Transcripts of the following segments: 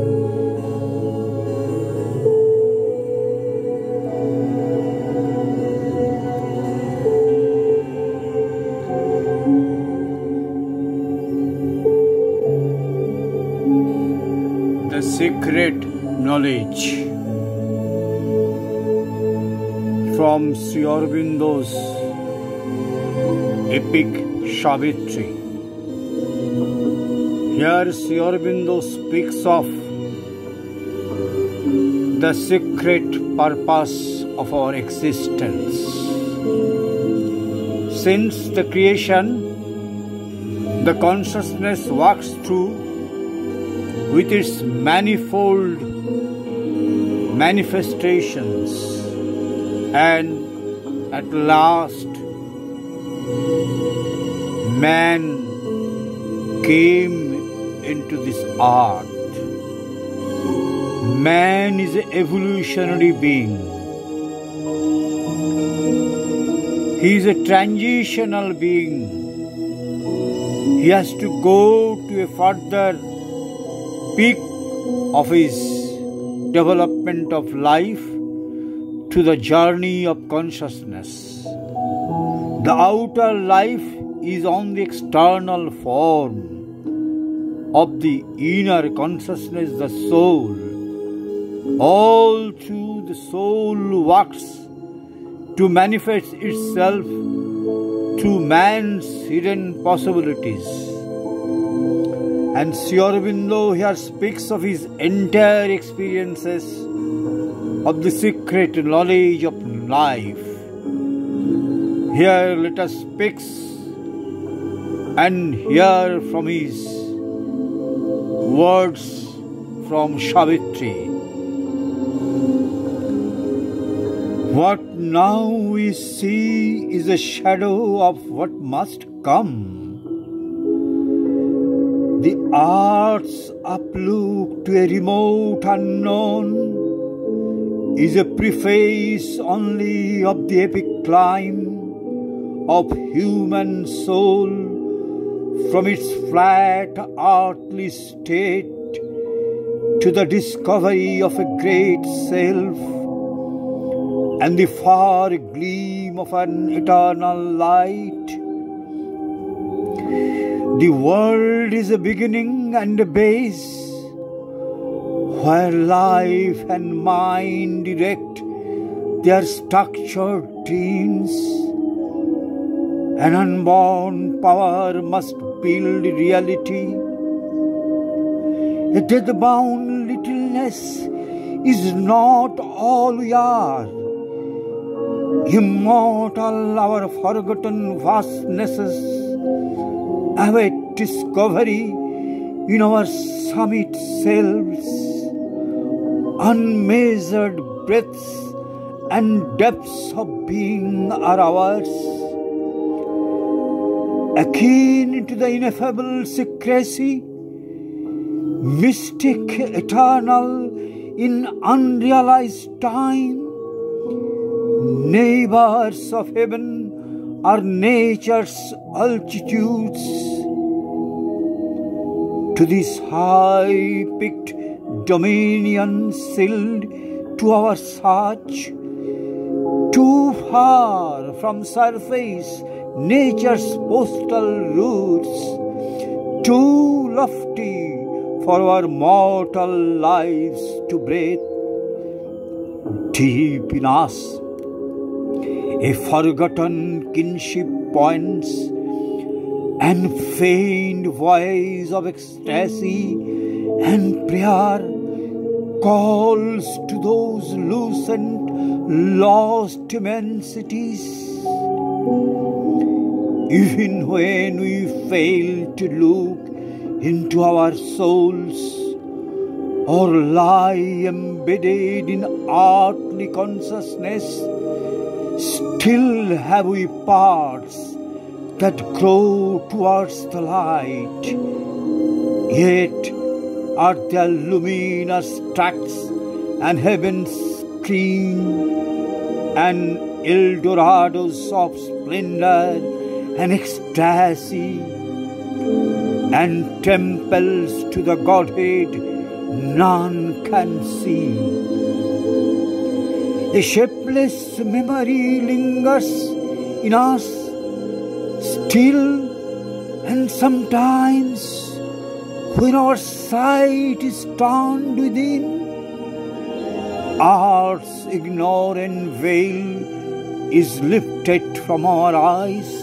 The secret knowledge from Sri Aurobindo's epic Savitri. Here Sri Aurobindo speaks of the secret purpose of our existence. Since the creation, the consciousness works through with its manifold manifestations, and at last man came into this earth. Man is an evolutionary being. He is a transitional being. He has to go to a further peak of his development of life to the journey of consciousness. The outer life is on the external form of the inner consciousness, the soul. All through the soul works to manifest itself through man's hidden possibilities. And Sri Aurobindo here speaks of his entire experiences of the secret knowledge of life. Here let us speak and hear from his words from Savitri. What now we see is a shadow of what must come. The earth's uplook to a remote unknown is a preface only of the epic climb of human soul from its flat earthly state to the discovery of a great self and the far gleam of an eternal light. The world is a beginning and a base where life and mind erect their structured dreams. An unborn power must build reality. A death-bound littleness is not all we are. Immortal our forgotten vastnesses await discovery in our summit selves. Unmeasured breadths and depths of being are ours. Akin to the ineffable secrecy, mystic, eternal, in unrealized time, neighbors of heaven are nature's altitudes. To this high-peaked dominion sealed to our search, too far from surface nature's postal routes, too lofty for our mortal lives to breathe. Deep in us, a forgotten kinship points, and faint voice of ecstasy and prayer calls to those lucent, lost immensities. Even when we fail to look into our souls or lie embedded in earthly consciousness, still have we parts that grow towards the light. Yet are there luminous tracts and heaven's screen and Eldorados of splendor and ecstasy and temples to the Godhead none can see. A shapeless memory lingers in us still, and sometimes when our sight is turned within, art's ignorant veil is lifted from our eyes.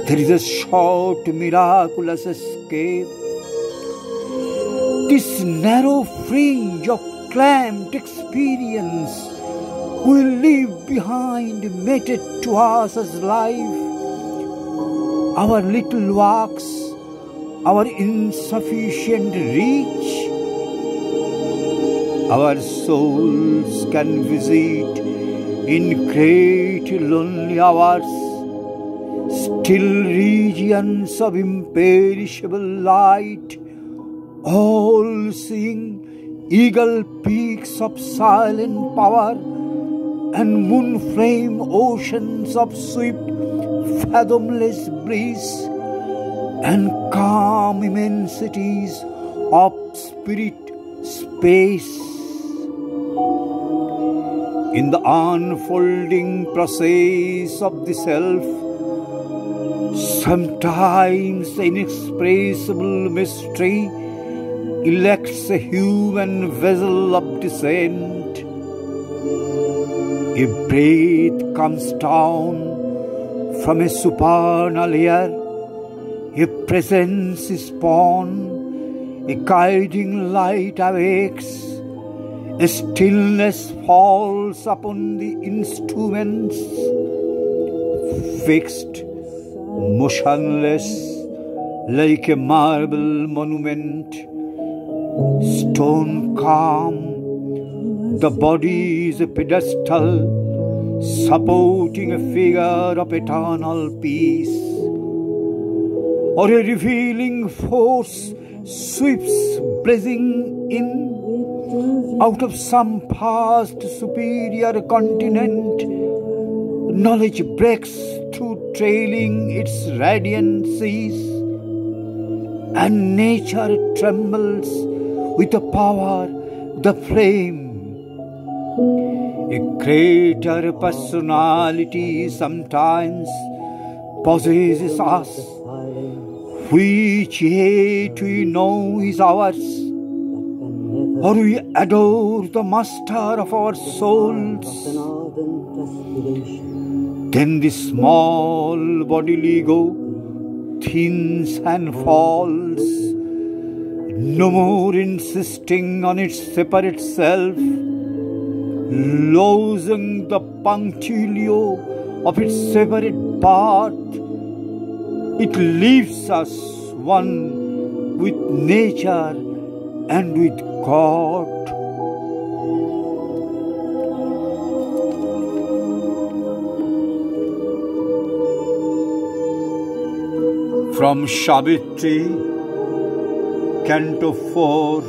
There is a short, miraculous escape. This narrow fringe of clamped experience will leave behind, mated to us as life, our little walks, our insufficient reach. Our souls can visit in great lonely hours still regions of imperishable light, all-seeing eagle peaks of silent power and moon-flame oceans of swift, fathomless bliss and calm immensities of spirit space. In the unfolding process of the self, sometimes the inexpressible mystery elects a human vessel of descent. A breath comes down from a supernal air, a presence is born, a guiding light awakes, a stillness falls upon the instruments, fixed, motionless, like a marble monument, stone calm. The body is a pedestal supporting a figure of eternal peace, or a revealing force sweeps blazing in out of some past superior continent. Knowledge breaks through trailing its radiances, and nature trembles with the power, the flame. A greater personality sometimes possesses us, which yet we know is ours, or we adore the master of our souls. Then the small bodily ego thins and falls, no more insisting on its separate self, losing the punctilio of its separate part. It leaves us one with nature and with God. From Savitri, Canto 4,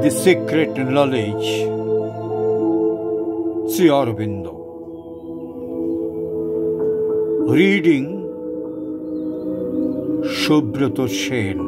The Secret Knowledge, Sri Aurobindo. Reading Subroto Sen.